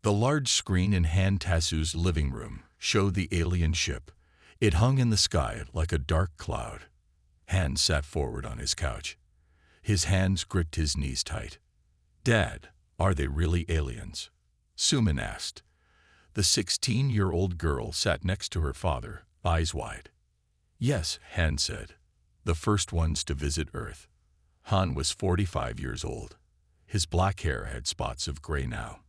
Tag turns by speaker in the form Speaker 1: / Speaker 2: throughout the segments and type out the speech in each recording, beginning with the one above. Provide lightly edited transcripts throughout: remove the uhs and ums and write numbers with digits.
Speaker 1: The large screen in Han Tassu's living room showed the alien ship. It hung in the sky like a dark cloud. Han sat forward on his couch. His hands gripped his knees tight. "Dad, are they really aliens?" Suman asked. The 16-year-old girl sat next to her father, eyes wide. "Yes," Han said. "The first ones to visit Earth." Han was 45 years old. His black hair had spots of gray now.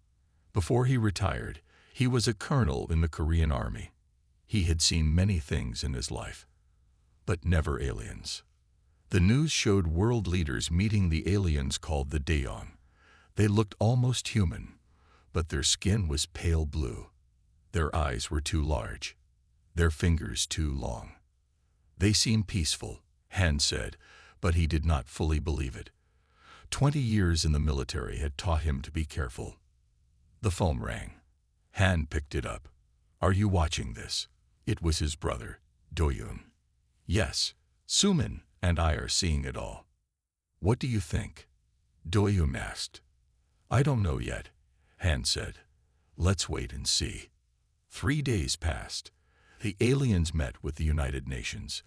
Speaker 1: Before he retired, he was a colonel in the Korean Army. He had seen many things in his life, but never aliens. The news showed world leaders meeting the aliens called the Daeong. They looked almost human, but their skin was pale blue. Their eyes were too large, their fingers too long. They seemed peaceful, Han said, but he did not fully believe it. 20 years in the military had taught him to be careful. The phone rang. Han picked it up. "Are you watching this?" It was his brother, Do-yoon. "Yes, Suman and I are seeing it all." "What do you think?" Do-yoon asked. "I don't know yet," Han said. "Let's wait and see." 3 days passed. The aliens met with the United Nations.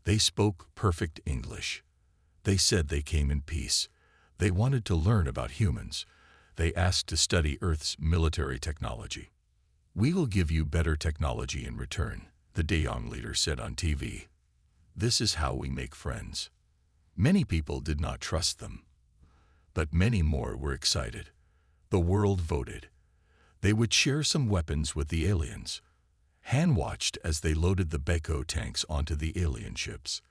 Speaker 1: They spoke perfect English. They said they came in peace. They wanted to learn about humans. They asked to study Earth's military technology. "We will give you better technology in return," the Daeong leader said on TV. "This is how we make friends." Many people did not trust them, but many more were excited. The world voted. They would share some weapons with the aliens. Han watched as they loaded the Baekho tanks onto the alien ships.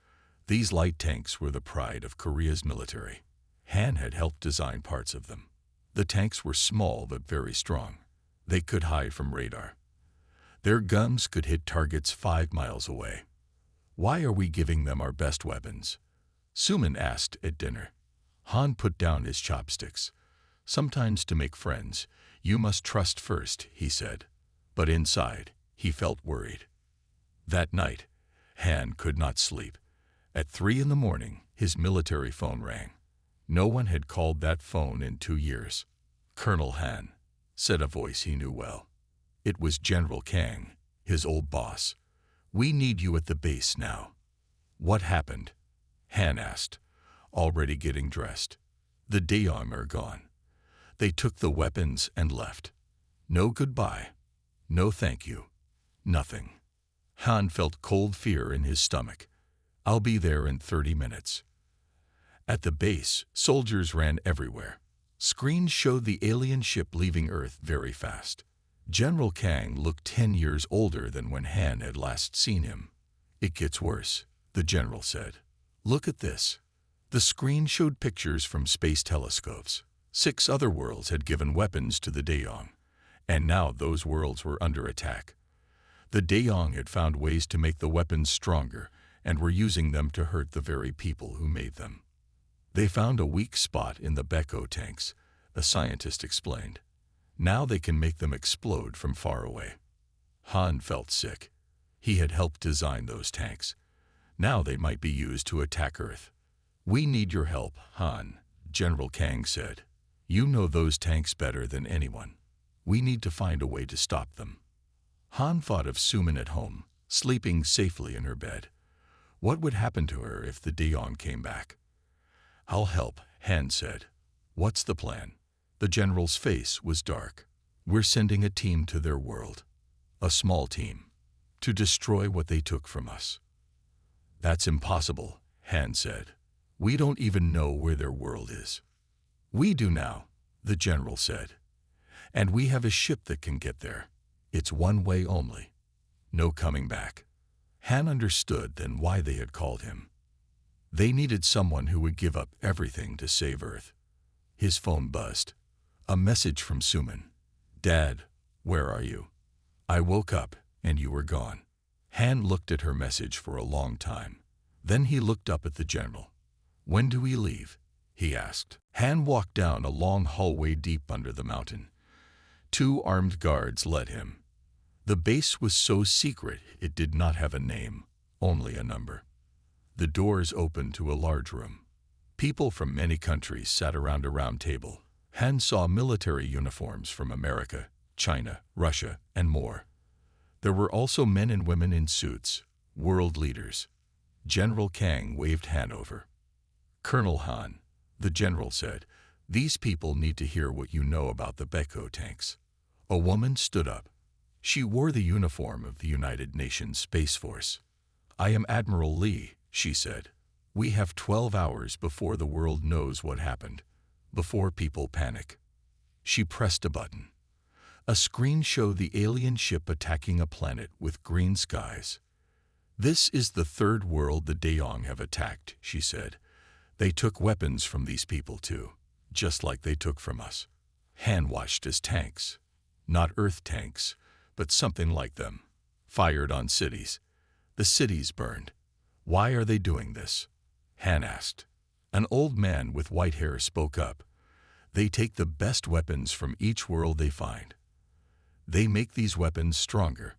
Speaker 1: These light tanks were the pride of Korea's military. Han had helped design parts of them. The tanks were small but very strong. They could hide from radar. Their guns could hit targets 5 miles away. "Why are we giving them our best weapons?" Suman asked at dinner. Han put down his chopsticks. "Sometimes to make friends, you must trust first," he said. But inside, he felt worried. That night, Han could not sleep. At 3 in the morning, his military phone rang. No one had called that phone in 2 years. "Colonel Han," said a voice he knew well. It was General Kang, his old boss. "We need you at the base now." "What happened?" Han asked, already getting dressed. "The Daeong are gone. They took the weapons and left. No goodbye. No thank you. Nothing." Han felt cold fear in his stomach. "I'll be there in 30 minutes." At the base, soldiers ran everywhere. Screens showed the alien ship leaving Earth very fast. General Kang looked 10 years older than when Han had last seen him. "It gets worse," the general said. "Look at this." The screen showed pictures from space telescopes. 6 other worlds had given weapons to the Daeong, and now those worlds were under attack. The Daeong had found ways to make the weapons stronger and were using them to hurt the very people who made them. They found a weak spot in the Baekho tanks, a scientist explained. Now they can make them explode from far away. Han felt sick. He had helped design those tanks. Now they might be used to attack Earth. "We need your help, Han," General Kang said. "You know those tanks better than anyone. We need to find a way to stop them." Han thought of Suman at home, sleeping safely in her bed. What would happen to her if the Daeong came back? "I'll help," Han said. "What's the plan?" The general's face was dark. "We're sending a team to their world. A small team. To destroy what they took from us." "That's impossible," Han said. "We don't even know where their world is." "We do now," the general said. "And we have a ship that can get there. It's one way only. No coming back." Han understood then why they had called him. They needed someone who would give up everything to save Earth. His phone buzzed. A message from Suman. "Dad, where are you? I woke up and you were gone." Han looked at her message for a long time. Then he looked up at the general. "When do we leave?" he asked. Han walked down a long hallway deep under the mountain. 2 armed guards led him. The base was so secret it did not have a name, only a number. The doors opened to a large room. People from many countries sat around a round table. Han saw military uniforms from America, China, Russia, and more. There were also men and women in suits, world leaders. General Kang waved Han over. Colonel Han, the general said, these people need to hear what you know about the Beko tanks. A woman stood up. She wore the uniform of the United Nations Space Force. I am Admiral Lee, she said. We have 12 hours before the world knows what happened, before people panic. She pressed a button. A screen showed the alien ship attacking a planet with green skies. This is the third world the Daeyong have attacked, she said. They took weapons from these people too, just like they took from us. Han watched as tanks, not Earth tanks, but something like them, fired on cities. The cities burned. Why are they doing this? Han asked. An old man with white hair spoke up. They take the best weapons from each world they find. They make these weapons stronger.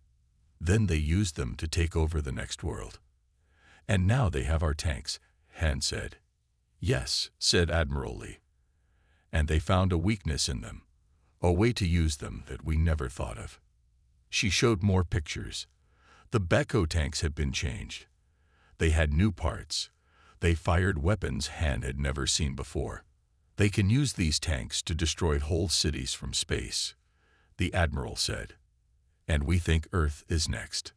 Speaker 1: Then they use them to take over the next world. And now they have our tanks, Han said. Yes, said Admiral Lee. And they found a weakness in them, a way to use them that we never thought of. She showed more pictures. The Beko tanks had been changed. They had new parts. They fired weapons Han had never seen before. They can use these tanks to destroy whole cities from space, the Admiral said. And we think Earth is next.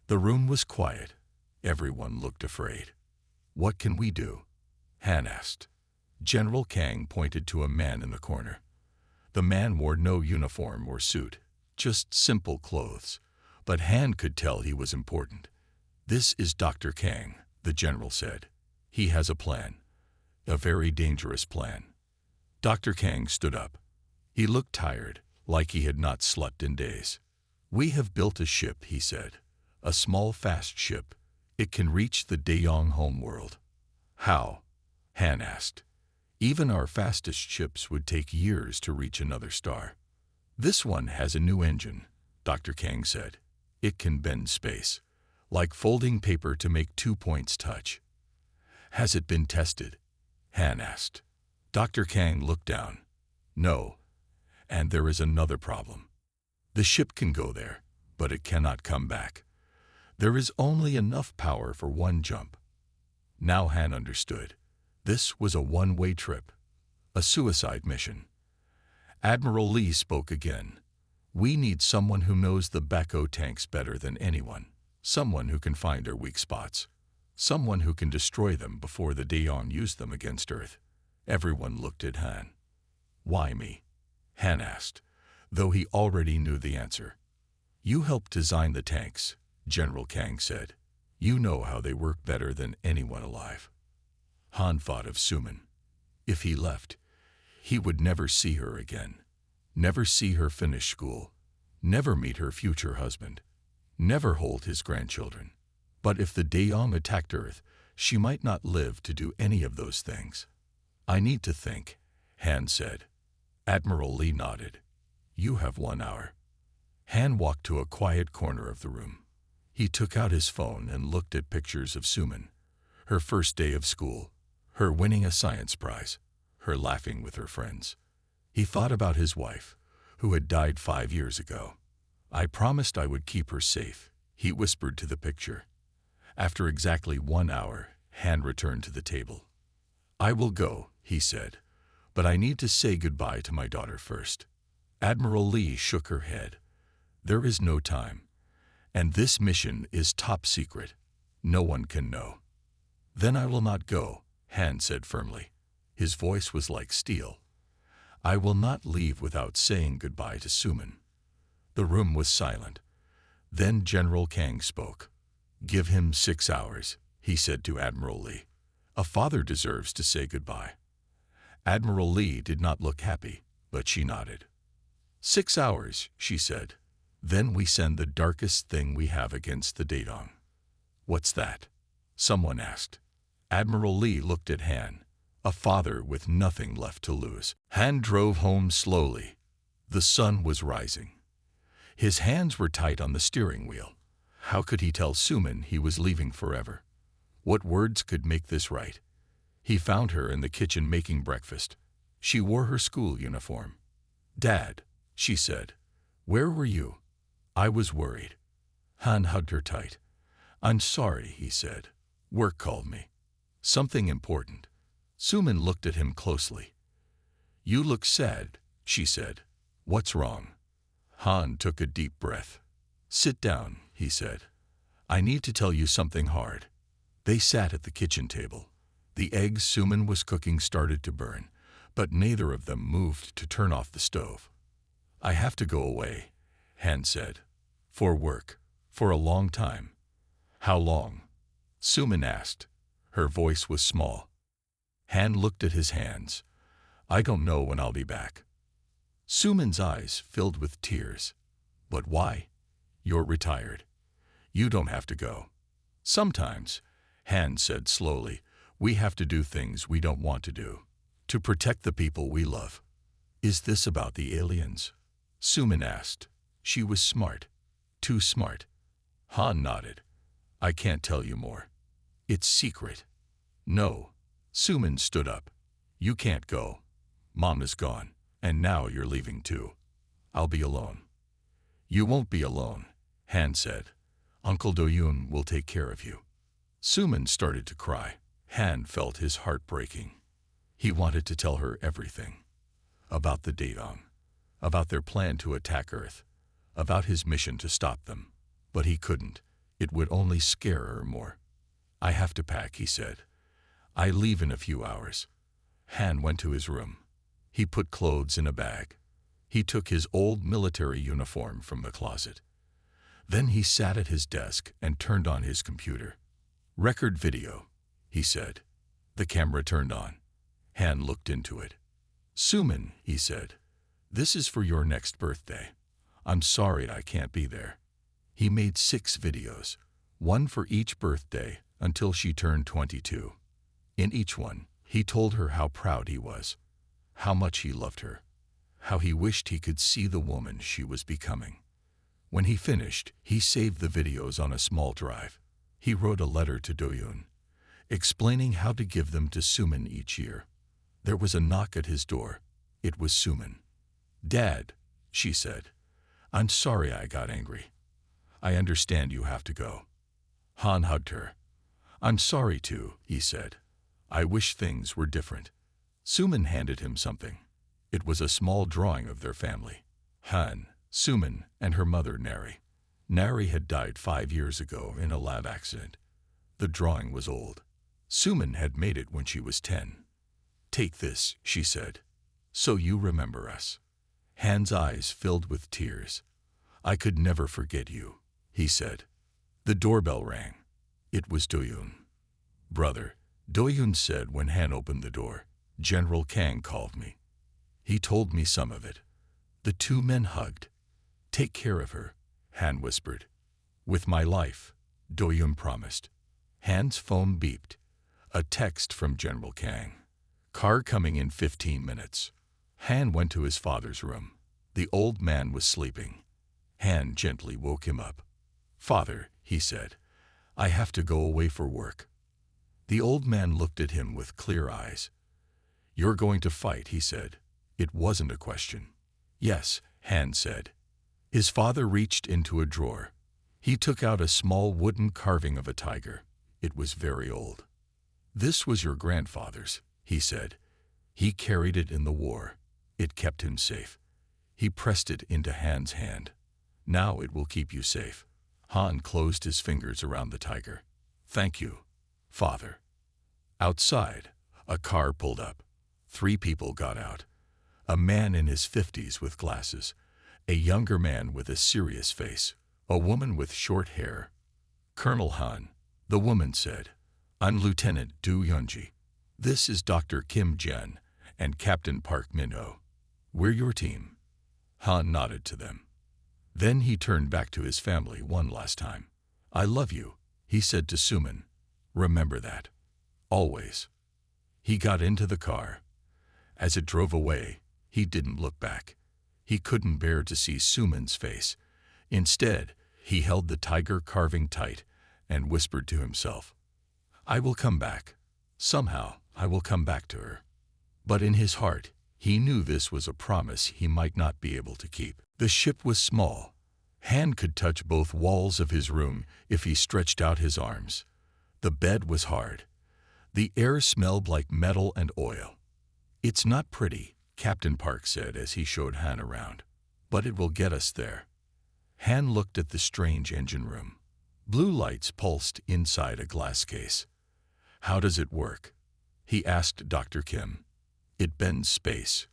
Speaker 1: The room was quiet. Everyone looked afraid. What can we do? Han asked. General Kang pointed to a man in the corner. The man wore no uniform or suit, just simple clothes, but Han could tell he was important. This is Dr. Kang, the general said. He has a plan, a very dangerous plan. Dr. Kang stood up. He looked tired, like he had not slept in days. We have built a ship, he said, a small fast ship. It can reach the Daeyong homeworld. How? Han asked. Even our fastest ships would take years to reach another star. This one has a new engine, Dr. Kang said. It can bend space, like folding paper to make 2 points touch. Has it been tested? Han asked. Dr. Kang looked down. No. And there is another problem. The ship can go there, but it cannot come back. There is only enough power for one jump. Now Han understood. This was a one-way trip, a suicide mission. Admiral Lee spoke again. We need someone who knows the Beko tanks better than anyone, someone who can find their weak spots, someone who can destroy them before the Daeyong use them against Earth. Everyone looked at Han. Why me? Han asked, though he already knew the answer. You helped design the tanks, General Kang said. You know how they work better than anyone alive. Han thought of Suman. If he left, he would never see her again, never see her finish school, never meet her future husband, never hold his grandchildren. But if the Daeyong attacked Earth, she might not live to do any of those things. I need to think, Han said. Admiral Lee nodded. You have 1 hour. Han walked to a quiet corner of the room. He took out his phone and looked at pictures of Suman, her first day of school, her winning a science prize, her laughing with her friends. He thought about his wife, who had died 5 years ago. I promised I would keep her safe, he whispered to the picture. After exactly 1 hour, Han returned to the table. I will go, he said, but I need to say goodbye to my daughter first. Admiral Lee shook her head. There is no time, and this mission is top secret. No one can know. Then I will not go, Han said firmly. His voice was like steel. I will not leave without saying goodbye to Suman. The room was silent. Then General Kang spoke. Give him 6 hours, he said to Admiral Lee. A father deserves to say goodbye. Admiral Lee did not look happy, but she nodded. 6 hours, she said. Then we send the darkest thing we have against the Daeyong. What's that? Someone asked. Admiral Lee looked at Han, a father with nothing left to lose. Han drove home slowly. The sun was rising. His hands were tight on the steering wheel. How could he tell Suman he was leaving forever? What words could make this right? He found her in the kitchen making breakfast. She wore her school uniform. Dad, she said, Where were you? I was worried. Han hugged her tight. I'm sorry, he said. Work called me. Something important. Suman looked at him closely. You look sad, she said. What's wrong? Han took a deep breath. Sit down, he said. I need to tell you something hard. They sat at the kitchen table. The eggs Suman was cooking started to burn, but neither of them moved to turn off the stove. I have to go away, Han said. For work. For a long time. How long? Suman asked. Her voice was small. Han looked at his hands. I don't know when I'll be back. Suman's eyes filled with tears. But why? You're retired. You don't have to go. Sometimes, Han said slowly, we have to do things we don't want to do. To protect the people we love. Is this about the aliens? Suman asked. She was smart. Too smart. Han nodded. I can't tell you more. It's secret. No. Suman stood up. You can't go. Mom is gone, and now you're leaving too. I'll be alone. You won't be alone, Han said. Uncle Do-yoon will take care of you. Suman started to cry. Han felt his heart breaking. He wanted to tell her everything. About the Daedong. About their plan to attack Earth. About his mission to stop them. But he couldn't. It would only scare her more. I have to pack, he said. I leave in a few hours. Han went to his room. He put clothes in a bag. He took his old military uniform from the closet. Then he sat at his desk and turned on his computer. Record video, he said. The camera turned on. Han looked into it. Suman, he said, this is for your next birthday. I'm sorry I can't be there. He made 6 videos, one for each birthday until she turned 22. In each one, he told her how proud he was, how much he loved her, how he wished he could see the woman she was becoming. When he finished, he saved the videos on a small drive. He wrote a letter to Do-yoon, explaining how to give them to Suman each year. There was a knock at his door. It was Suman. Dad, she said, I'm sorry I got angry. I understand you have to go. Han hugged her. I'm sorry too, he said. I wish things were different. Suman handed him something. It was a small drawing of their family. Han, Suman, and her mother, Nari. Nari had died 5 years ago in a lab accident. The drawing was old. Suman had made it when she was 10. Take this, she said. So you remember us. Han's eyes filled with tears. I could never forget you, he said. The doorbell rang. It was Do-yoon. Brother, Do-yoon said when Han opened the door. General Kang called me. He told me some of it. The 2 men hugged. Take care of her, Han whispered. With my life, Do-yoon promised. Han's phone beeped. A text from General Kang. Car coming in 15 minutes. Han went to his father's room. The old man was sleeping. Han gently woke him up. Father, he said, I have to go away for work. The old man looked at him with clear eyes. You're going to fight, he said. It wasn't a question. Yes, Han said. His father reached into a drawer. He took out a small wooden carving of a tiger. It was very old. This was your grandfather's, he said. He carried it in the war. It kept him safe. He pressed it into Han's hand. Now it will keep you safe. Han closed his fingers around the tiger. Thank you, Father. Outside, a car pulled up. 3 people got out. A man in his 50s with glasses, a younger man with a serious face, a woman with short hair. Colonel Han, the woman said. I'm Lieutenant Do Yunji. This is Dr. Kim Jen and Captain Park Min-ho. We're your team. Han nodded to them. Then he turned back to his family one last time. I love you, he said to Suman. Remember that. Always. He got into the car. As it drove away, he didn't look back. He couldn't bear to see Suman's face. Instead, he held the tiger carving tight and whispered to himself, I will come back. Somehow, I will come back to her. But in his heart, He knew this was a promise he might not be able to keep. The ship was small. Han could touch both walls of his room if he stretched out his arms. The bed was hard. The air smelled like metal and oil. "It's not pretty," Captain Park said as he showed Han around, "but it will get us there." Han looked at the strange engine room. Blue lights pulsed inside a glass case. "How does it work?" he asked Dr. Kim. "It bends space,"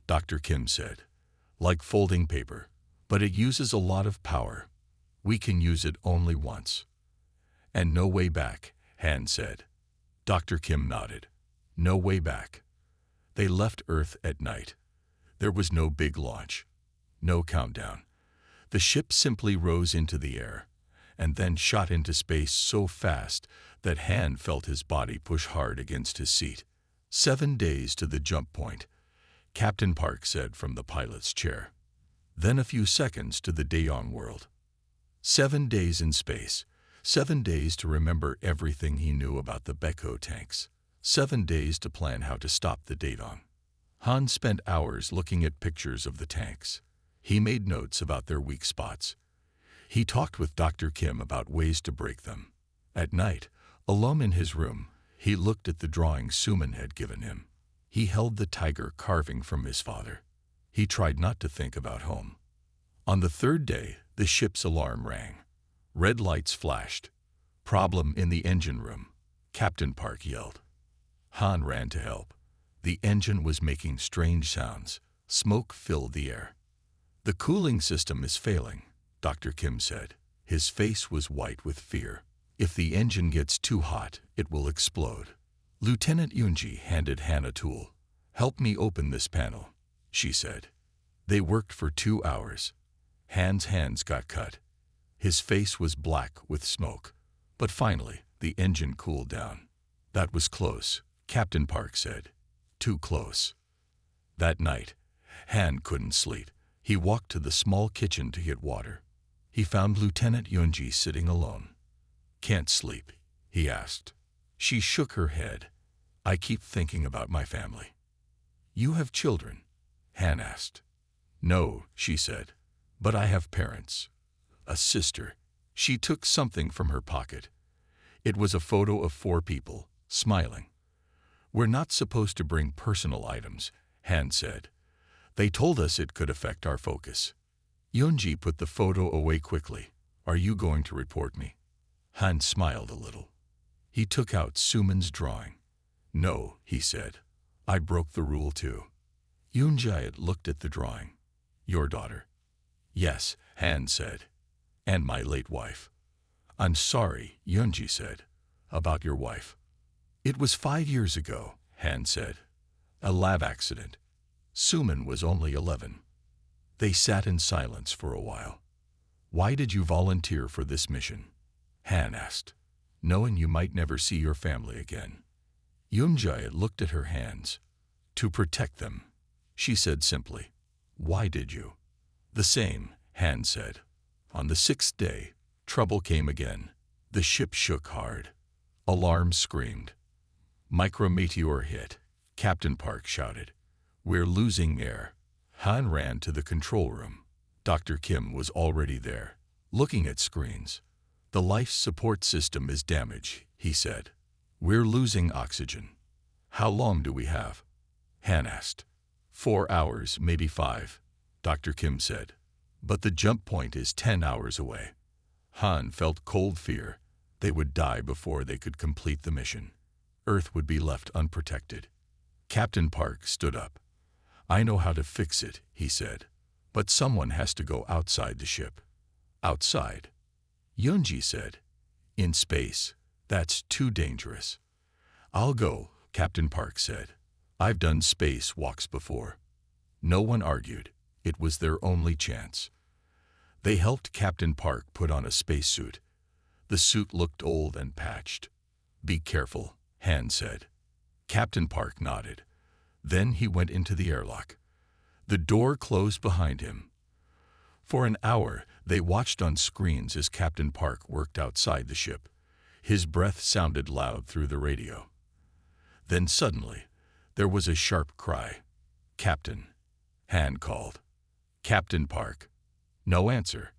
Speaker 1: Dr. Kim said, "like folding paper, but it uses a lot of power. We can use it only once." "And no way back," Han said. Dr. Kim nodded. "No way back." They left Earth at night. There was no big launch, no countdown. The ship simply rose into the air and then shot into space so fast that Han felt his body push hard against his seat. 7 days to the jump point, Captain Park said from the pilot's chair. Then a few seconds to the Daeong world. 7 days in space. 7 days to remember everything he knew about the Baekho tanks. 7 days to plan how to stop the Daeong. Han spent hours looking at pictures of the tanks. He made notes about their weak spots. He talked with Dr. Kim about ways to break them. At night, alone in his room, he looked at the drawing Suman had given him. He held the tiger carving from his father. He tried not to think about home. On the 3rd day, the ship's alarm rang. Red lights flashed. "Problem in the engine room," Captain Park yelled. Han ran to help. The engine was making strange sounds. Smoke filled the air. "The cooling system is failing," Dr. Kim said. His face was white with fear. "If the engine gets too hot, it will explode." Lieutenant Yoonji handed Han a tool. "Help me open this panel," she said. They worked for 2 hours. Han's hands got cut. His face was black with smoke. But finally, the engine cooled down. "That was close," Captain Park said. "Too close." That night, Han couldn't sleep. He walked to the small kitchen to get water. He found Lieutenant Yoonji sitting alone. "Can't sleep?" he asked. She shook her head. "I keep thinking about my family." "You have children?" Han asked. "No," she said, "but I have parents. A sister." She took something from her pocket. It was a photo of 4 people, smiling. "We're not supposed to bring personal items," Han said. "They told us it could affect our focus." Yoonji put the photo away quickly. "Are you going to report me?" Han smiled a little. He took out Suman's drawing. "No," he said. "I broke the rule too." Yoonji looked at the drawing. "Your daughter?" "Yes," Han said. "And my late wife." "I'm sorry," Yoonji said. "About your wife." "It was 5 years ago," Han said. "A lab accident. Suman was only 11. They sat in silence for a while. "Why did you volunteer for this mission?" Han asked. "Knowing you might never see your family again." Yoonji looked at her hands. "To protect them," she said simply. "Why did you?" "The same," Han said. On the 6th day, trouble came again. The ship shook hard. Alarms screamed. "Micrometeor hit," Captain Park shouted. "We're losing air." Han ran to the control room. Dr. Kim was already there, looking at screens. "The life support system is damaged," he said. "We're losing oxygen." "How long do we have?" Han asked. 4 hours, maybe 5, Dr. Kim said. "But the jump point is 10 hours away." Han felt cold fear. They would die before they could complete the mission. Earth would be left unprotected. Captain Park stood up. "I know how to fix it," he said. "But someone has to go outside the ship." "Outside?" Yoonji said. "In space. That's too dangerous." "I'll go," Captain Park said. "I've done space walks before." No one argued. It was their only chance. They helped Captain Park put on a spacesuit. The suit looked old and patched. "Be careful," Han said. Captain Park nodded. Then he went into the airlock. The door closed behind him. For an hour, they watched on screens as Captain Park worked outside the ship. His breath sounded loud through the radio. Then suddenly, there was a sharp cry. Captain, Han called. Captain Park. No answer.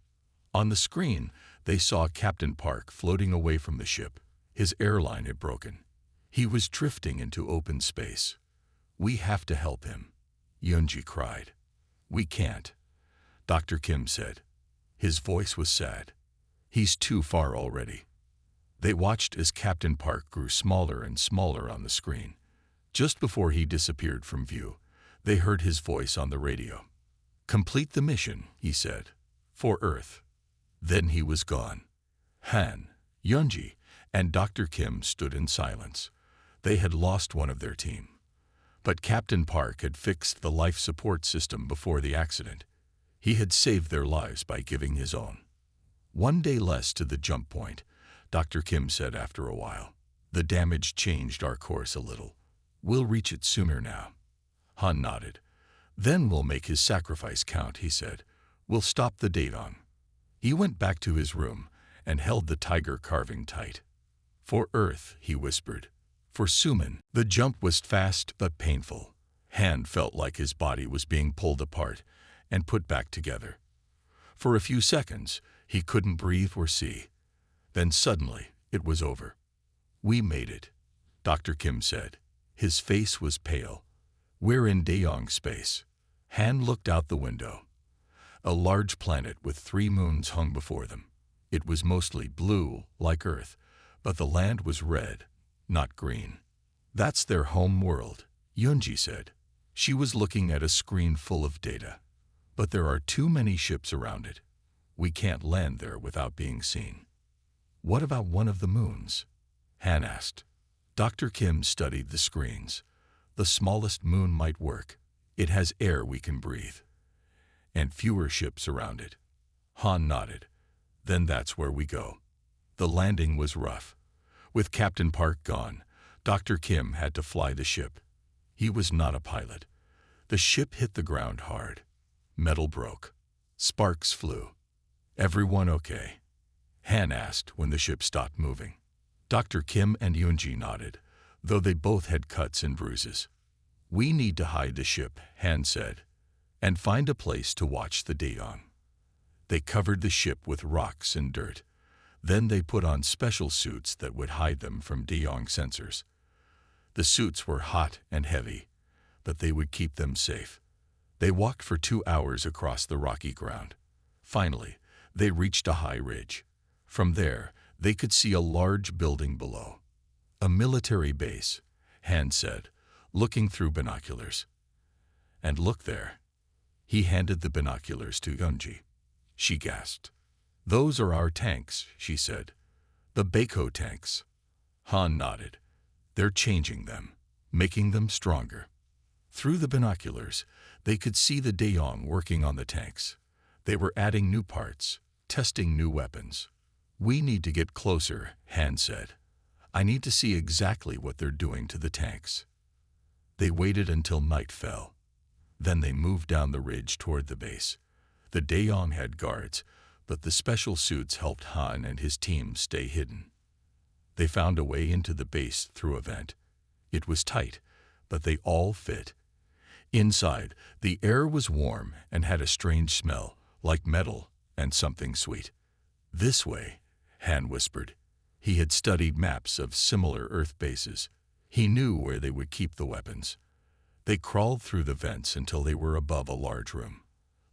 Speaker 1: On the screen, they saw Captain Park floating away from the ship. His airline had broken. He was drifting into open space. We have to help him, Yunji cried. We can't, Dr. Kim said. His voice was sad. He's too far already. They watched as Captain Park grew smaller and smaller on the screen. Just before he disappeared from view, they heard his voice on the radio. Complete the mission, he said, for Earth. Then he was gone. Han, Yunji, and Dr. Kim stood in silence. They had lost one of their team. But Captain Park had fixed the life support system before the accident. He had saved their lives by giving his own. One day less to the jump point, Dr. Kim said after a while. The damage changed our course a little. We'll reach it sooner now. Han nodded. Then we'll make his sacrifice count, he said. We'll stop the Daedong. He went back to his room and held the tiger carving tight. For Earth, he whispered. For Suman, the jump was fast but painful. Han felt like his body was being pulled apart and put back together. For a few seconds, he couldn't breathe or see. Then suddenly, it was over. We made it, Dr. Kim said. His face was pale. We're in Daedong space. Han looked out the window. A large planet with 3 moons hung before them. It was mostly blue, like Earth, but the land was red, not green. That's their home world, Yunji said. She was looking at a screen full of data. But there are too many ships around it. We can't land there without being seen. What about one of the moons? Han asked. Dr. Kim studied the screens. The smallest moon might work. It has air we can breathe. And fewer ships around it. Han nodded. Then that's where we go. The landing was rough. With Captain Park gone, Dr. Kim had to fly the ship. He was not a pilot. The ship hit the ground hard. Metal broke. Sparks flew. Everyone okay? Han asked when the ship stopped moving. Dr. Kim and Yunji nodded, though they both had cuts and bruises. We need to hide the ship, Han said, and find a place to watch the Daedong. They covered the ship with rocks and dirt. Then they put on special suits that would hide them from Daedong sensors. The suits were hot and heavy, but they would keep them safe. They walked for 2 hours across the rocky ground. Finally, they reached a high ridge. From there, they could see a large building below. A military base, Han said, looking through binoculars. And look there. He handed the binoculars to Yunji. She gasped. Those are our tanks, she said. The Baiko tanks. Han nodded. They're changing them, making them stronger. Through the binoculars, they could see the Daedong working on the tanks. They were adding new parts, testing new weapons. We need to get closer, Han said. I need to see exactly what they're doing to the tanks. They waited until night fell. Then they moved down the ridge toward the base. The Daedong had guards, but the special suits helped Han and his team stay hidden. They found a way into the base through a vent. It was tight, but they all fit. Inside, the air was warm and had a strange smell, like metal and something sweet. This way, Han whispered. He had studied maps of similar Earth bases. He knew where they would keep the weapons. They crawled through the vents until they were above a large room.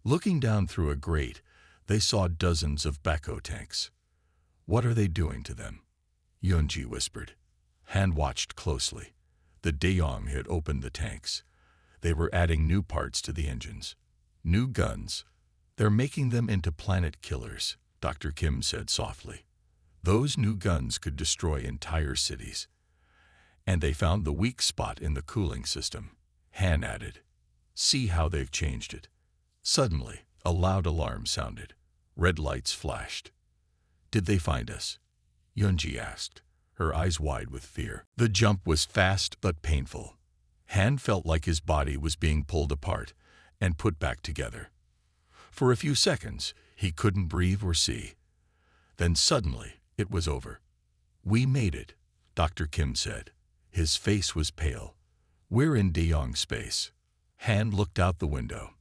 Speaker 1: Looking down through a grate, they saw dozens of Baiko tanks. What are they doing to them? Yunji whispered. Han watched closely. The Daedong had opened the tanks. They were adding new parts to the engines. New guns. They're making them into planet killers, Dr. Kim said softly. Those new guns could destroy entire cities. And they found the weak spot in the cooling system, Han added. See how they've changed it. Suddenly, a loud alarm sounded. Red lights flashed. Did they find us? Yunji asked, her eyes wide with fear. The jump was fast but painful. Han felt like his body was being pulled apart and put back together. For a few seconds, he couldn't breathe or see. Then suddenly, it was over. We made it, Dr. Kim said. His face was pale. We're in Daedong space. Han looked out the window.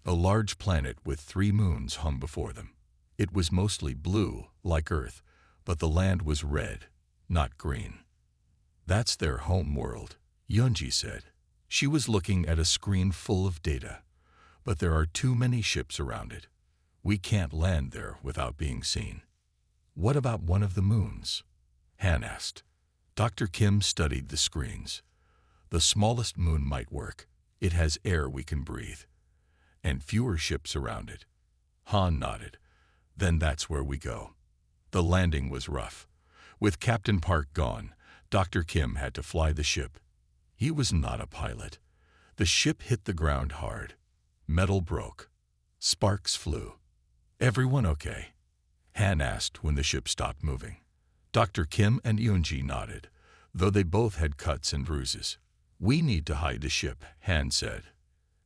Speaker 1: A large planet with 3 moons hung before them. It was mostly blue, like Earth, but the land was red, not green. "That's their home world," Yunji said. She was looking at a screen full of data, but there are too many ships around it. We can't land there without being seen. "What about one of the moons?" Han asked. Dr. Kim studied the screens. "The smallest moon might work. It has air we can breathe, and fewer ships around it." Han nodded. "Then that's where we go." The landing was rough. With Captain Park gone, Dr. Kim had to fly the ship. He was not a pilot. The ship hit the ground hard. Metal broke. Sparks flew. "Everyone okay?" Han asked when the ship stopped moving. Dr. Kim and Yunji nodded, though they both had cuts and bruises. "We need to hide the ship," Han said,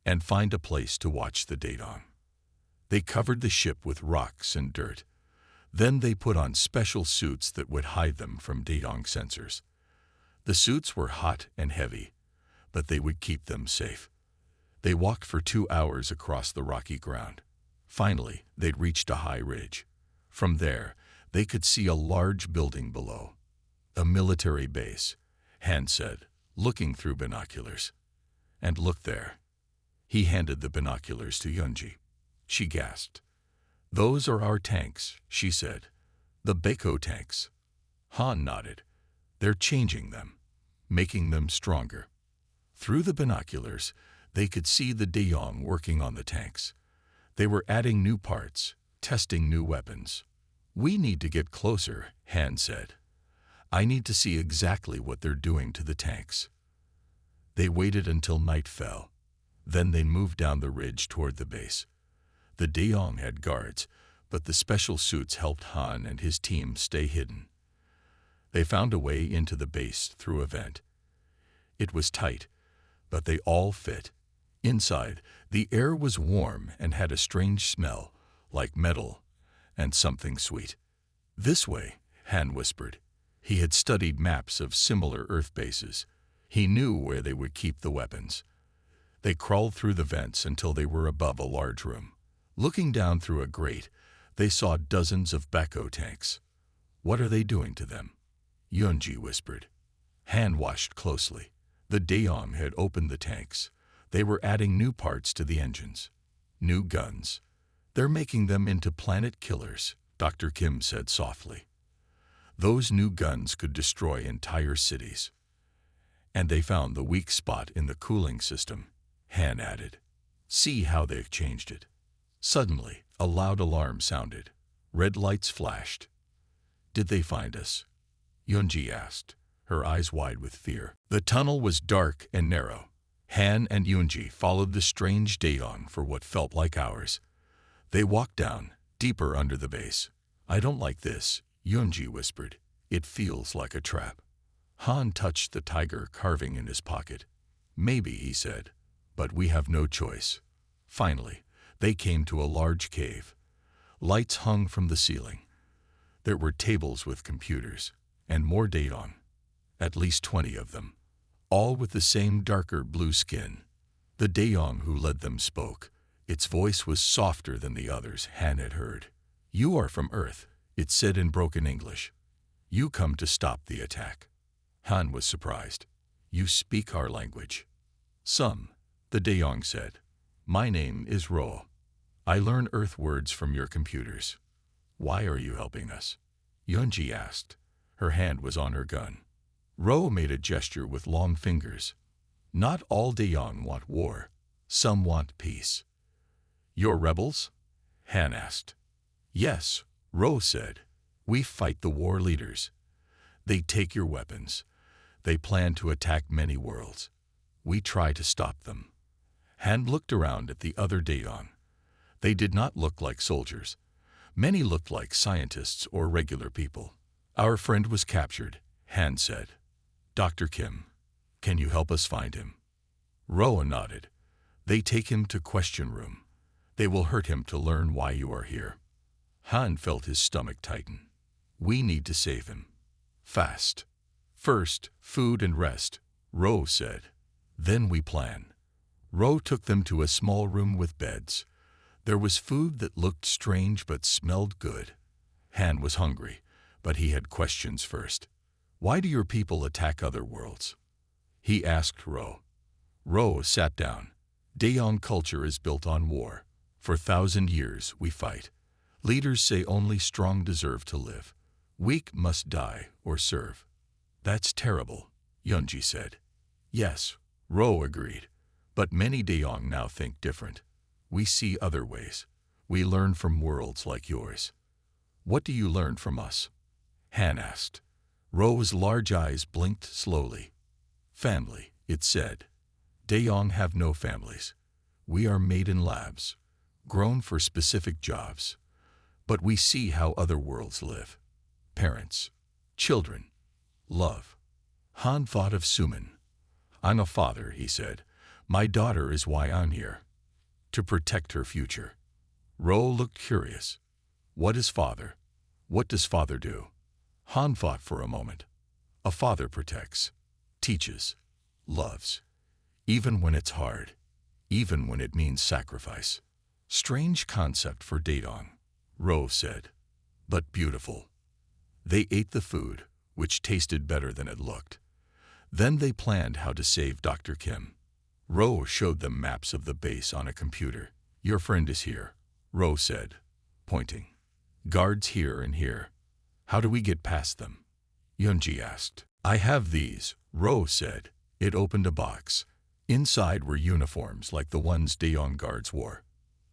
Speaker 1: "and find a place to watch the Daedong." They covered the ship with rocks and dirt. Then they put on special suits that would hide them from Daedong sensors. The suits were hot and heavy, but they would keep them safe. They walked for 2 hours across the rocky ground. Finally, they'd reached a high ridge. From there, they could see a large building below. "A military base," Han said, looking through binoculars. "And look there." He handed the binoculars to Yunji. She gasped. "Those are our tanks," she said. "The Bako tanks." Han nodded. "They're changing them, making them stronger." Through the binoculars, they could see the Daedong working on the tanks. They were adding new parts, testing new weapons. "We need to get closer," Han said. "I need to see exactly what they're doing to the tanks." They waited until night fell. Then they moved down the ridge toward the base. The Daedong had guards, but the special suits helped Han and his team stay hidden. They found a way into the base through a vent. It was tight, but they all fit. Inside, the air was warm and had a strange smell, like metal and something sweet. "This way," Han whispered. He had studied maps of similar Earth bases. He knew where they would keep the weapons. They crawled through the vents until they were above a large room. Looking down through a grate, they saw dozens of Bako tanks. "What are they doing to them?" Yunji whispered. Han watched closely. The Daedong had opened the tanks. They were adding new parts to the engines. New guns. "They're making them into planet killers," Dr. Kim said softly. "Those new guns could destroy entire cities." "And they found the weak spot in the cooling system," Han added. "See how they've changed it." Suddenly, a loud alarm sounded. Red lights flashed. "Did they find us?" Yunji asked, her eyes wide with fear. The tunnel was dark and narrow. Han and Yunji followed the strange Daedong for what felt like hours. They walked down, deeper under the base. "I don't like this," Yunji whispered. "It feels like a trap." Han touched the tiger carving in his pocket. "Maybe," he said, "but we have no choice." Finally, they came to a large cave. Lights hung from the ceiling. There were tables with computers, and more Daedong. At least 20 of them, all with the same darker blue skin. The Daedong who led them spoke. Its voice was softer than the others Han had heard. "You are from Earth," it said in broken English. "You come to stop the attack." Han was surprised. "You speak our language." "Some," the Daedong said. "My name is Ro. I learn Earth words from your computers." "Why are you helping us?" Yunji asked. Her hand was on her gun. Ro made a gesture with long fingers. "Not all Daedong want war. Some want peace." "You're rebels?" Han asked. "Yes," Ro said. "We fight the war leaders. They take your weapons. They plan to attack many worlds. We try to stop them." Han looked around at the other Daedong. They did not look like soldiers. Many looked like scientists or regular people. "Our friend was captured," Han said. "Dr. Kim, can you help us find him?" Roa nodded. "They take him to question room. They will hurt him to learn why you are here." Han felt his stomach tighten. "We need to save him. Fast. First, food and rest," Ro said. "Then we plan." Ro took them to a small room with beds. There was food that looked strange but smelled good. Han was hungry, but he had questions first. Why do your people attack other worlds? He asked Ro. Ro sat down. Daeong culture is built on war. For 1,000 years we fight. Leaders say only strong deserve to live. Weak must die or serve. That's terrible, Yunji said. Yes, Ro agreed. But many Daeong now think different. We see other ways. We learn from worlds like yours. What do you learn from us? Han asked. Ro's large eyes blinked slowly. Family, it said. Daeong have no families. We are made in labs, grown for specific jobs. But we see how other worlds live. Parents, children, love. Han thought of Suman. I'm a father, he said. My daughter is why I'm here. To protect her future. Ro looked curious. What is father? What does father do? Han thought for a moment. A father protects, teaches, loves. Even when it's hard. Even when it means sacrifice. Strange concept for Daeong, Ro said. But beautiful. They ate the food, which tasted better than it looked. Then they planned how to save Dr. Kim. Ro showed them maps of the base on a computer. Your friend is here, Ro said, pointing. Guards here and here. How do we get past them? Yunji asked. I have these, Ro said. It opened a box. Inside were uniforms like the ones Daeong guards wore.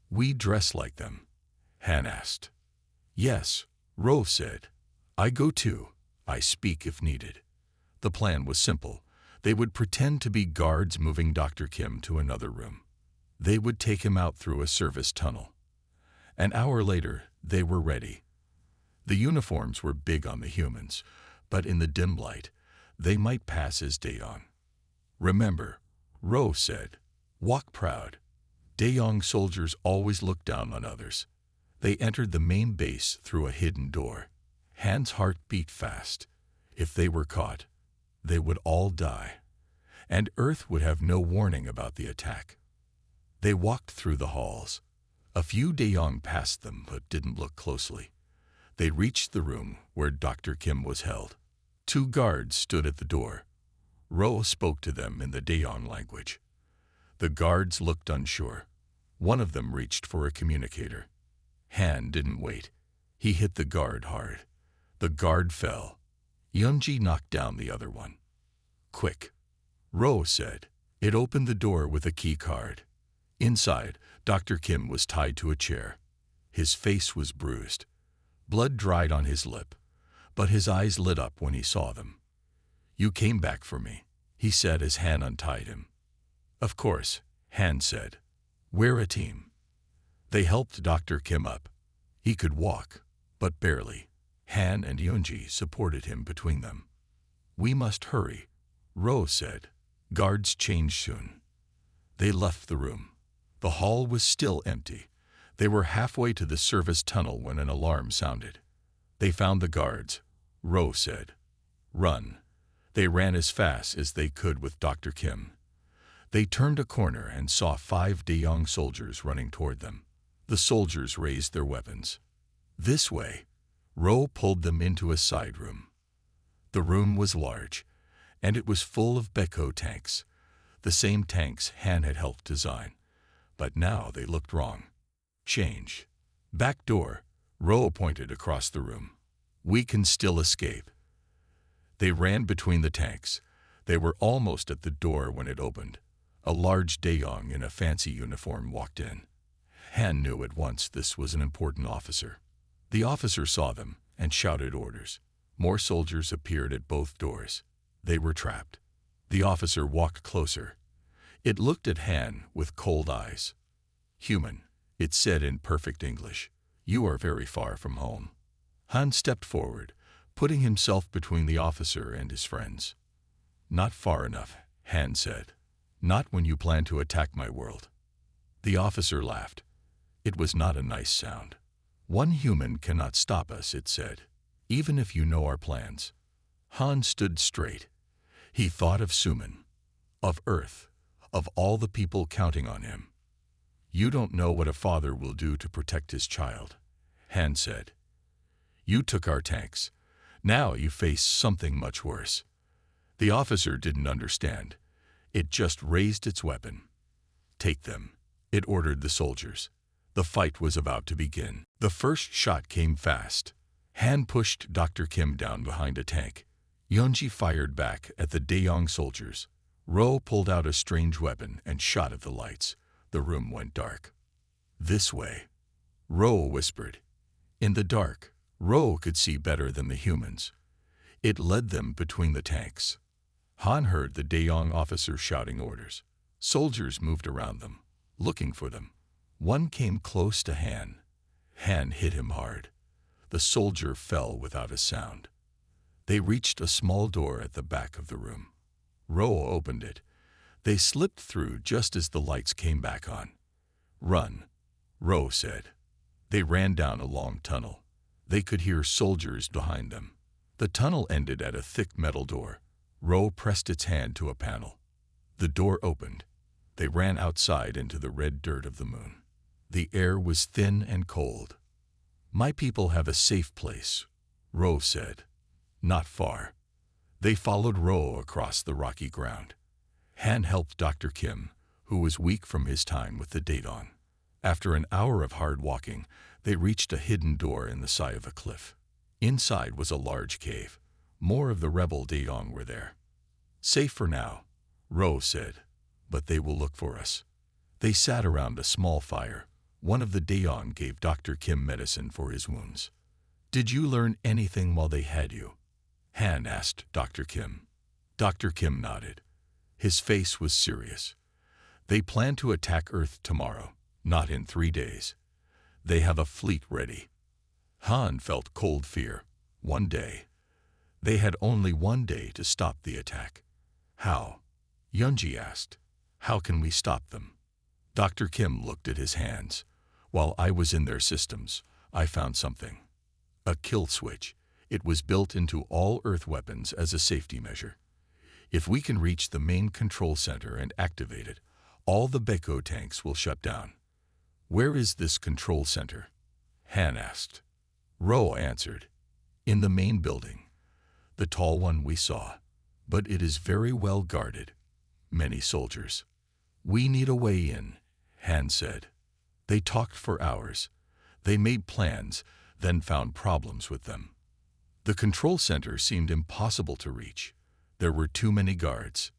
Speaker 1: We dress like them, Han asked. Yes, Ro said. I go too. I speak if needed. The plan was simple. They would pretend to be guards moving Dr. Kim to another room. They would take him out through a service tunnel. An hour later, they were ready. The uniforms were big on the humans, but in the dim light, they might pass as Daeong. Remember, Ro said, walk proud. Daeong soldiers always look down on others. They entered the main base through a hidden door. Han's heart beat fast. If they were caught, they would all die, and Earth would have no warning about the attack. They walked through the halls. A few Daeong passed them but didn't look closely. They reached the room where Dr. Kim was held. 2 guards stood at the door. Ro spoke to them in the Daeong language. The guards looked unsure. One of them reached for a communicator. Han didn't wait. He hit the guard hard. The guard fell. Yunji knocked down the other one. Quick, Ro said. It opened the door with a key card. Inside, Dr. Kim was tied to a chair. His face was bruised. Blood dried on his lip, but his eyes lit up when he saw them. You came back for me, he said as Han untied him. Of course, Han said. We're a team. They helped Dr. Kim up. He could walk, but barely. Han and Yunji supported him between them. We must hurry, Ro said. Guards change soon. They left the room. The hall was still empty. They were halfway to the service tunnel when an alarm sounded. They found the guards, Ro said. Run. They ran as fast as they could with Dr. Kim. They turned a corner and saw 5 Daeong soldiers running toward them. The soldiers raised their weapons. This way, Ro pulled them into a side room. The room was large, and it was full of Beko tanks, the same tanks Han had helped design. But now they looked wrong. Change. Back door, Ro pointed across the room. We can still escape. They ran between the tanks. They were almost at the door when it opened. A large Daeong in a fancy uniform walked in. Han knew at once this was an important officer. The officer saw them and shouted orders. More soldiers appeared at both doors. They were trapped. The officer walked closer. It looked at Han with cold eyes. Human, it said in perfect English. You are very far from home. Han stepped forward, putting himself between the officer and his friends. Not far enough, Han said. Not when you plan to attack my world. The officer laughed. It was not a nice sound. One human cannot stop us, it said, even if you know our plans. Han stood straight. He thought of Suman, of Earth, of all the people counting on him. You don't know what a father will do to protect his child, Han said. You took our tanks. Now you face something much worse. The officer didn't understand. It just raised its weapon. Take them, it ordered the soldiers. The fight was about to begin. The first shot came fast. Han pushed Dr. Kim down behind a tank. Yunji fired back at the Daeyong soldiers. Ro pulled out a strange weapon and shot at the lights. The room went dark. This way, Ro whispered. In the dark, Ro could see better than the humans. It led them between the tanks. Han heard the Daeyong officer shouting orders. Soldiers moved around them, looking for them. One came close to Han. Han hit him hard. The soldier fell without a sound. They reached a small door at the back of the room. Ro opened it. They slipped through just as the lights came back on. Run, Ro said. They ran down a long tunnel. They could hear soldiers behind them. The tunnel ended at a thick metal door. Ro pressed its hand to a panel. The door opened. They ran outside into the red dirt of the moon. The air was thin and cold. My people have a safe place, Ro said. Not far. They followed Ro across the rocky ground. Han helped Dr. Kim, who was weak from his time with the Daedong. After an hour of hard walking, they reached a hidden door in the side of a cliff. Inside was a large cave. More of the rebel Daeyong were there. Safe for now, Ro said, but they will look for us. They sat around a small fire. One of the Daeyong gave Dr. Kim medicine for his wounds. Did you learn anything while they had you? Han asked Dr. Kim. Dr. Kim nodded. His face was serious. They plan to attack Earth tomorrow, not in 3 days. They have a fleet ready. Han felt cold fear. One day. They had only 1 day to stop the attack. How? Yunji asked. How can we stop them? Dr. Kim looked at his hands. While I was in their systems, I found something. A kill switch. It was built into all Earth weapons as a safety measure. If we can reach the main control center and activate it, all the Beko tanks will shut down. Where is this control center? Han asked. Ro answered. In the main building. The tall one we saw. But it is very well guarded. Many soldiers. We need a way in, Han said. They talked for hours. They made plans, then found problems with them. The control center seemed impossible to reach. There were too many guards.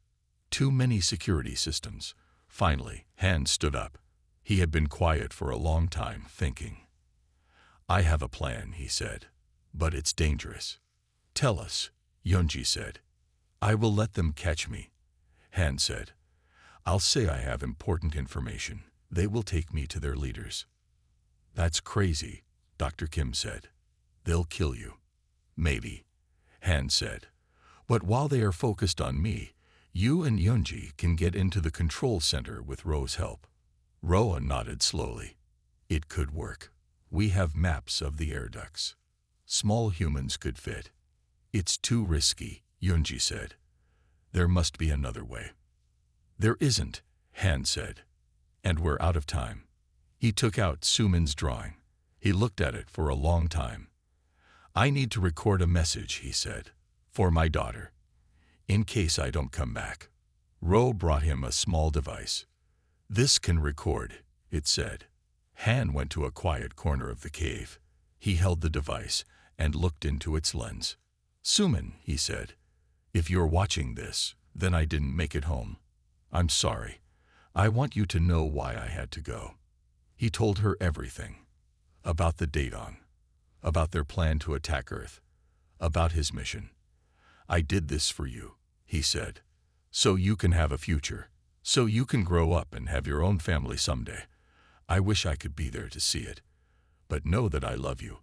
Speaker 1: Too many security systems. Finally, Han stood up. He had been quiet for a long time, thinking. I have a plan, he said, but it's dangerous. Tell us, Yunji said. I will let them catch me, Han said. I'll say I have important information. They will take me to their leaders. That's crazy, Dr. Kim said. They'll kill you. Maybe, Han said. But while they are focused on me, you and Yunji can get into the control center with Ro's help. Roa nodded slowly. It could work. We have maps of the air ducts. Small humans could fit. It's too risky, Yunji said. There must be another way. There isn't, Han said. And we're out of time. He took out Sumin's drawing. He looked at it for a long time. I need to record a message, he said, for my daughter, in case I don't come back. Ro brought him a small device. This can record, it said. Han went to a quiet corner of the cave. He held the device and looked into its lens. Sumin, he said, if you're watching this, then I didn't make it home. I'm sorry. I want you to know why I had to go. He told her everything. About the Daedong. About their plan to attack Earth. About his mission. I did this for you, he said. So you can have a future. So you can grow up and have your own family someday. I wish I could be there to see it. But know that I love you.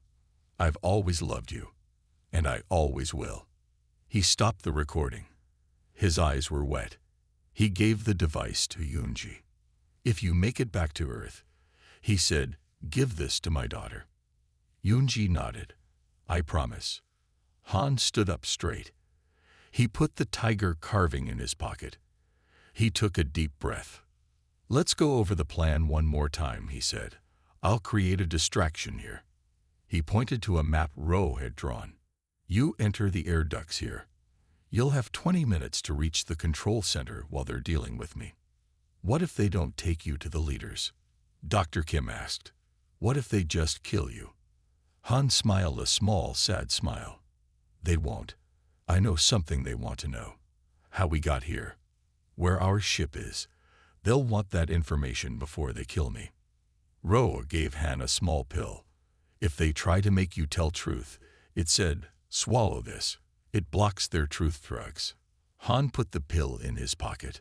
Speaker 1: I've always loved you. And I always will. He stopped the recording. His eyes were wet. He gave the device to Yunji. If you make it back to Earth, he said, give this to my daughter. Yunji nodded. I promise. Han stood up straight. He put the tiger carving in his pocket. He took a deep breath. "Let's go over the plan one more time," he said. "I'll create a distraction here." He pointed to a map Ro had drawn. "You enter the air ducts here. You'll have 20 minutes to reach the control center while they're dealing with me." "What if they don't take you to the leaders?" Dr. Kim asked. "What if they just kill you?" Han smiled a small, sad smile. "They won't. I know something they want to know. How we got here. Where our ship is. They'll want that information before they kill me." Ro gave Han a small pill. "If they try to make you tell truth," it said, "swallow this. It blocks their truth drugs." Han put the pill in his pocket.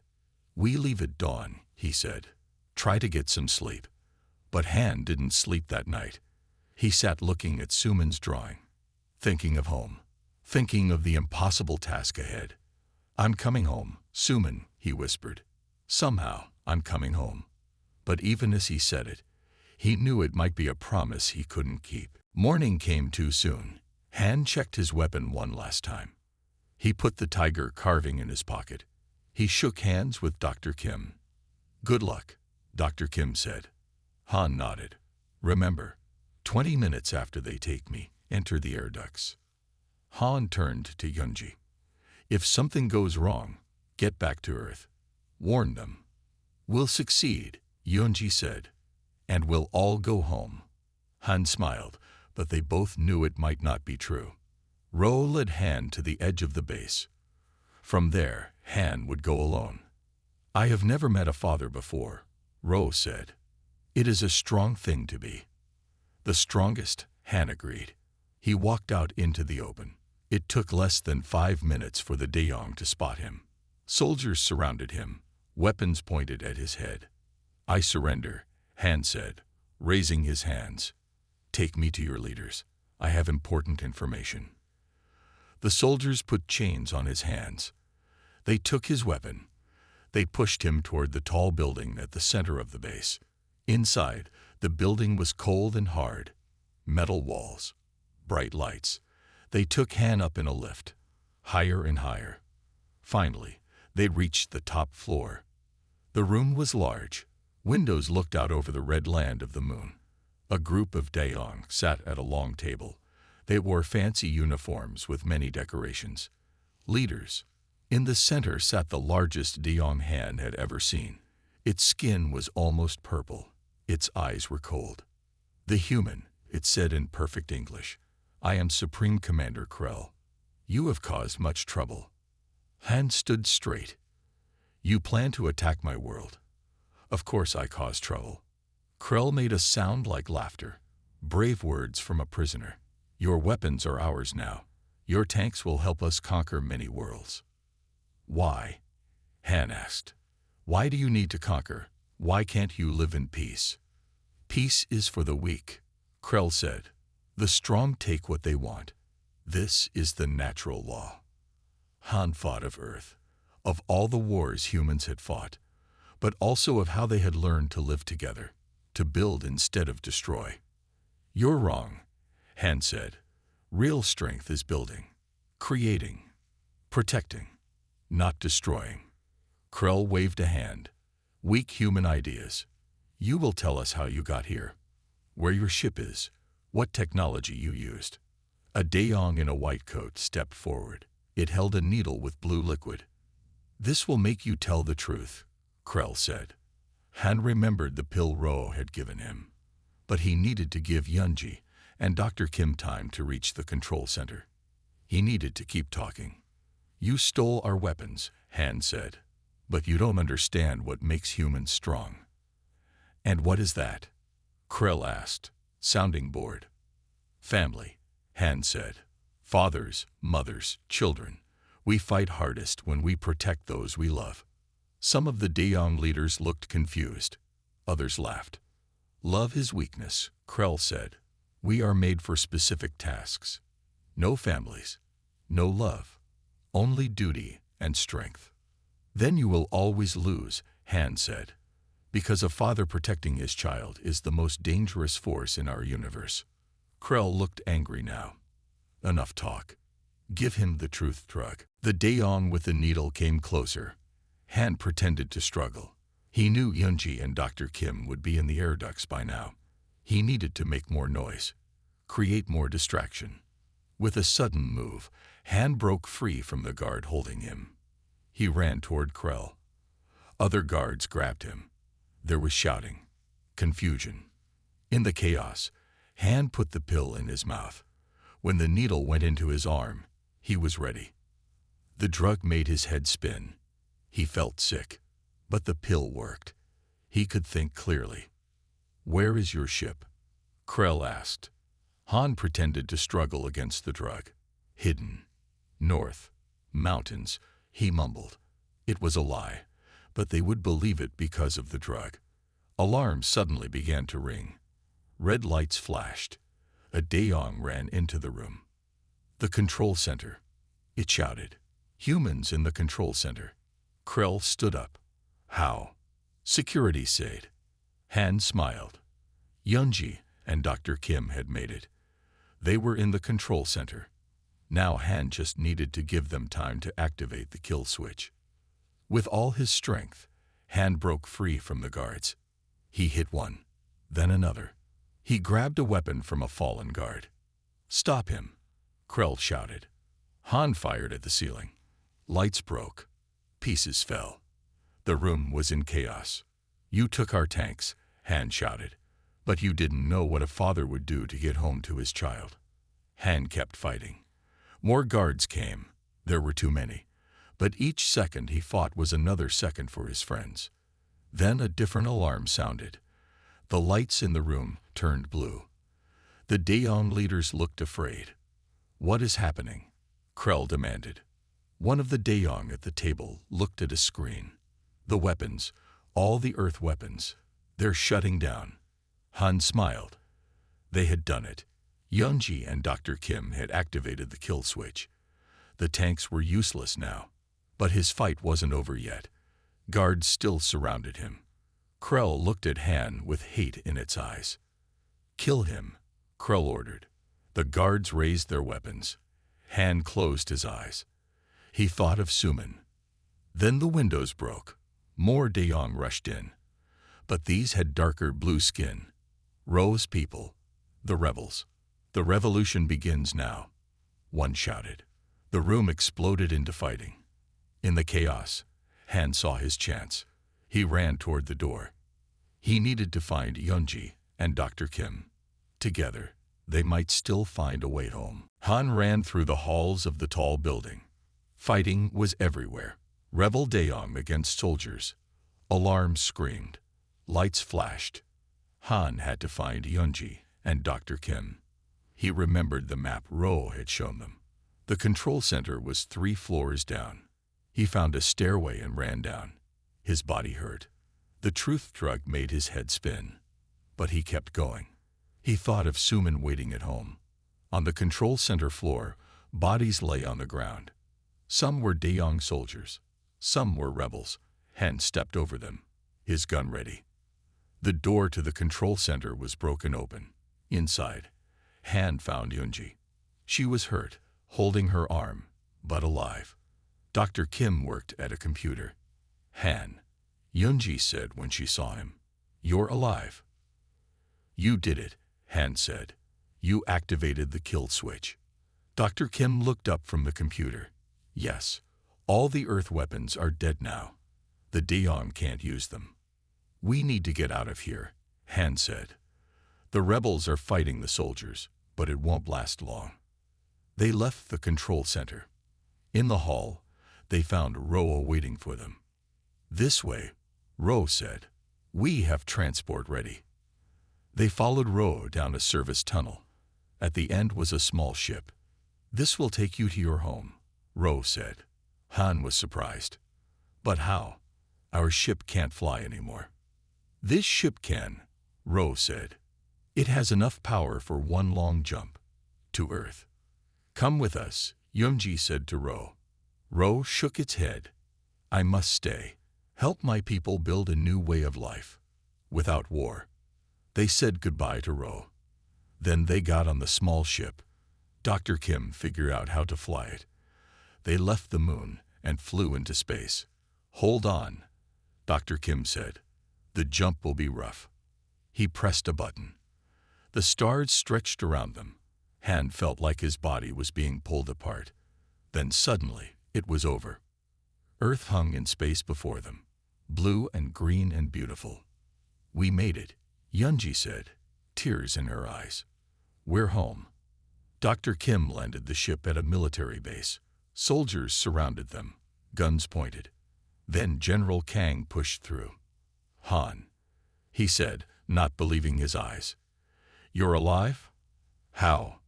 Speaker 1: "We leave at dawn," he said. "Try to get some sleep." But Han didn't sleep that night. He sat looking at Suman's drawing, thinking of home, thinking of the impossible task ahead. "I'm coming home, Suman," he whispered. "Somehow, I'm coming home." But even as he said it, he knew it might be a promise he couldn't keep. Morning came too soon. Han checked his weapon one last time. He put the tiger carving in his pocket. He shook hands with Dr. Kim. "Good luck," Dr. Kim said. Han nodded. "Remember, 20 minutes after they take me, enter the air ducts." Han turned to Yunji. "If something goes wrong, get back to Earth. Warn them." "We'll succeed," Yunji said. "And we'll all go home." Han smiled, but they both knew it might not be true. Ro led Han to the edge of the base. From there, Han would go alone. "I have never met a father before," Ro said. "It is a strong thing to be." "The strongest," Han agreed. He walked out into the open. It took less than 5 minutes for the Daeyong to spot him. Soldiers surrounded him, weapons pointed at his head. "I surrender," Han said, raising his hands. "Take me to your leaders. I have important information." The soldiers put chains on his hands. They took his weapon. They pushed him toward the tall building at the center of the base. Inside, the building was cold and hard. Metal walls, bright lights. They took Han up in a lift, higher and higher. Finally, they reached the top floor. The room was large. Windows looked out over the red land of the moon. A group of Daeyong sat at a long table. They wore fancy uniforms with many decorations. Leaders. In the center sat the largest Daeyong Han had ever seen. Its skin was almost purple. Its eyes were cold. "The human," it said in perfect English. "I am Supreme Commander Krell. You have caused much trouble." Han stood straight. "You plan to attack my world." "Of course I caused trouble." Krell made a sound like laughter. "Brave words from a prisoner. Your weapons are ours now. Your tanks will help us conquer many worlds." "Why?" Han asked. "Why do you need to conquer? Why can't you live in peace?" "Peace is for the weak," Krell said. "The strong take what they want. This is the natural law." Han thought of Earth, of all the wars humans had fought, but also of how they had learned to live together, to build instead of destroy. "You're wrong," Han said. "Real strength is building, creating, protecting, not destroying." Krell waved a hand. "Weak human ideas. You will tell us how you got here, where your ship is, what technology you used." A Daeyong in a white coat stepped forward. It held a needle with blue liquid. "This will make you tell the truth," Krell said. Han remembered the pill Ro had given him. But he needed to give Yunji and Dr. Kim time to reach the control center. He needed to keep talking. "You stole our weapons," Han said. "But you don't understand what makes humans strong." "And what is that?" Krell asked, sounding bored. "Family," Han said. "Fathers, mothers, children. We fight hardest when we protect those we love." Some of the Daeyong leaders looked confused. Others laughed. "Love is weakness," Krell said. "We are made for specific tasks. No families, no love, only duty and strength." "Then you will always lose," Han said, "because a father protecting his child is the most dangerous force in our universe." Krell looked angry now. "Enough talk. Give him the truth drug." The Daeyong with the needle came closer. Han pretended to struggle. He knew Yunji and Dr. Kim would be in the air ducts by now. He needed to make more noise, create more distraction. With a sudden move, Han broke free from the guard holding him. He ran toward Krell. Other guards grabbed him. There was shouting, confusion. In the chaos, Han put the pill in his mouth. When the needle went into his arm, he was ready. The drug made his head spin. He felt sick, but the pill worked. He could think clearly. "Where is your ship?" Krell asked. Han pretended to struggle against the drug. "Hidden. North. Mountains," he mumbled. It was a lie, but they would believe it because of the drug. Alarms suddenly began to ring. Red lights flashed. A Daeyong ran into the room. "The control center," it shouted. "Humans in the control center." Krell stood up. "How?" "Security said." Han smiled. Yunji and Dr. Kim had made it. They were in the control center. Now Han just needed to give them time to activate the kill switch. With all his strength, Han broke free from the guards. He hit one, then another. He grabbed a weapon from a fallen guard. "Stop him!" Krell shouted. Han fired at the ceiling. Lights broke. Pieces fell. The room was in chaos. "You took our tanks," Han shouted. "But you didn't know what a father would do to get home to his child." Han kept fighting. More guards came. There were too many. But each second he fought was another second for his friends. Then a different alarm sounded. The lights in the room turned blue. The Daeyong leaders looked afraid. "What is happening?" Krell demanded. One of the Daeyong at the table looked at a screen. "The weapons, all the Earth weapons, they're shutting down." Han smiled. They had done it. Yunji and Dr. Kim had activated the kill switch. The tanks were useless now. But his fight wasn't over yet. Guards still surrounded him. Krell looked at Han with hate in its eyes. "Kill him," Krell ordered. The guards raised their weapons. Han closed his eyes. He thought of Suman. Then the windows broke. More Daeyong rushed in. But these had darker blue skin. Ro's people. The rebels. "The revolution begins now," one shouted. The room exploded into fighting. In the chaos, Han saw his chance. He ran toward the door. He needed to find Yunji and Dr. Kim. Together, they might still find a way home. Han ran through the halls of the tall building. Fighting was everywhere. Rebel Daeyong against soldiers. Alarms screamed. Lights flashed. Han had to find Yunji and Dr. Kim. He remembered the map Ro had shown them. The control center was 3 floors down. He found a stairway and ran down. His body hurt. The truth drug made his head spin. But he kept going. He thought of Suman waiting at home. On the control center floor, bodies lay on the ground. Some were Daeyong soldiers. Some were rebels. Han stepped over them, his gun ready. The door to the control center was broken open. Inside, Han found Yunji. She was hurt, holding her arm, but alive. Dr. Kim worked at a computer. "Han," Yunji said when she saw him, "you're alive." "You did it," Han said. "You activated the kill switch." Dr. Kim looked up from the computer. "Yes, all the Earth weapons are dead now. The Daeyong can't use them." "We need to get out of here," Han said. "The rebels are fighting the soldiers, but it won't last long." They left the control center. In the hall, they found Ro waiting for them. "This way," Ro said. "We have transport ready." They followed Ro down a service tunnel. At the end was a small ship. "This will take you to your home," Ro said. Han was surprised. "But how? Our ship can't fly anymore." "This ship can," Ro said. "It has enough power for one long jump to Earth." "Come with us," Yunji said to Ro. Ro shook its head. "I must stay. Help my people build a new way of life. Without war." They said goodbye to Ro. Then they got on the small ship. Dr. Kim figured out how to fly it. They left the moon and flew into space. Hold on, Dr. Kim said. The jump will be rough. He pressed a button. The stars stretched around them. Han felt like his body was being pulled apart. Then suddenly, it was over. Earth hung in space before them, blue and green and beautiful. We made it, Yunji said, tears in her eyes. We're home. Dr. Kim landed the ship at a military base. Soldiers surrounded them, guns pointed. Then General Kang pushed through. Han, he said, not believing his eyes. You're alive? How?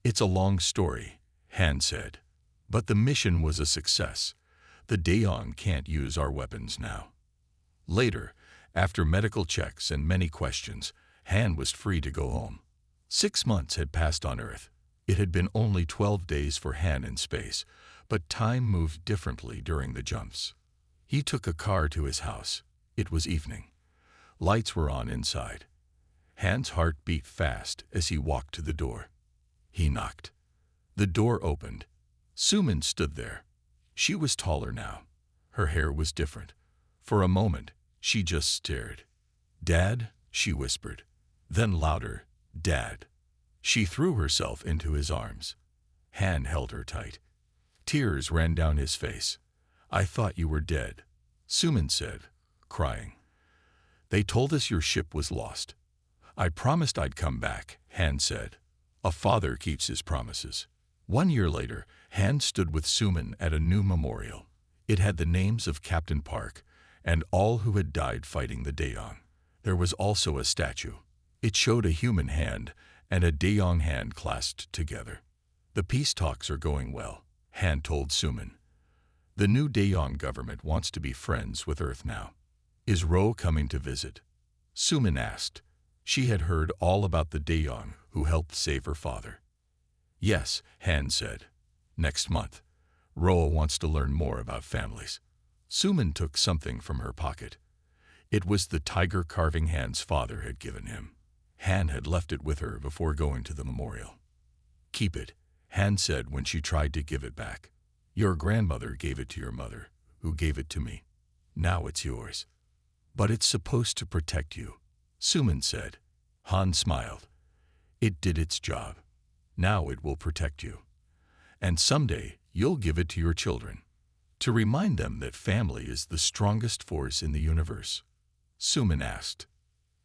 Speaker 1: It's a long story, Han said. But the mission was a success. The Daeong can't use our weapons now. Later, after medical checks and many questions, Han was free to go home. 6 months had passed on Earth. It had been only 12 days for Han in space, but time moved differently during the jumps. He took a car to his house. It was evening. Lights were on inside. Han's heart beat fast as he walked to the door. He knocked. The door opened. Sumin stood there. She was taller now. Her hair was different. For a moment, she just stared. Dad, she whispered. Then louder, Dad. She threw herself into his arms. Han held her tight. Tears ran down his face. I thought you were dead, Sumin said, crying. They told us your ship was lost. I promised I'd come back, Han said. A father keeps his promises. 1 year later, Han stood with Sumin at a new memorial. It had the names of Captain Park and all who had died fighting the Daeong. There was also a statue. It showed a human hand and a Daeong hand clasped together. The peace talks are going well, Han told Sumin. The new Daeong government wants to be friends with Earth now. Is Ro coming to visit? Sumin asked. She had heard all about the Daeong who helped save her father. Yes, Han said. Next month. Ro wants to learn more about families. Sumin took something from her pocket. It was the tiger carving Han's father had given him. Han had left it with her before going to the memorial. Keep it, Han said when she tried to give it back. Your grandmother gave it to your mother, who gave it to me. Now it's yours. But it's supposed to protect you, Sumin said. Han smiled. It did its job. Now it will protect you. And someday you'll give it to your children, to remind them that family is the strongest force in the universe. Sumin asked.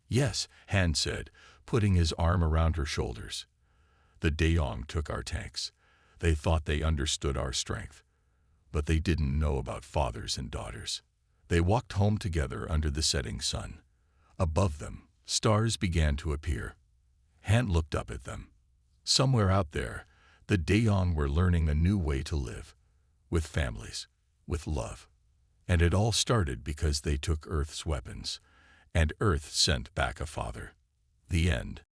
Speaker 1: Yes, Han said, putting his arm around her shoulders. The Daeong took our tanks. They thought they understood our strength, but they didn't know about fathers and daughters. They walked home together under the setting sun. Above them, stars began to appear. Han looked up at them. Somewhere out there, the Daeong were learning a new way to live, with families, with love. And it all started because they took Earth's weapons, and Earth sent back a father. The end.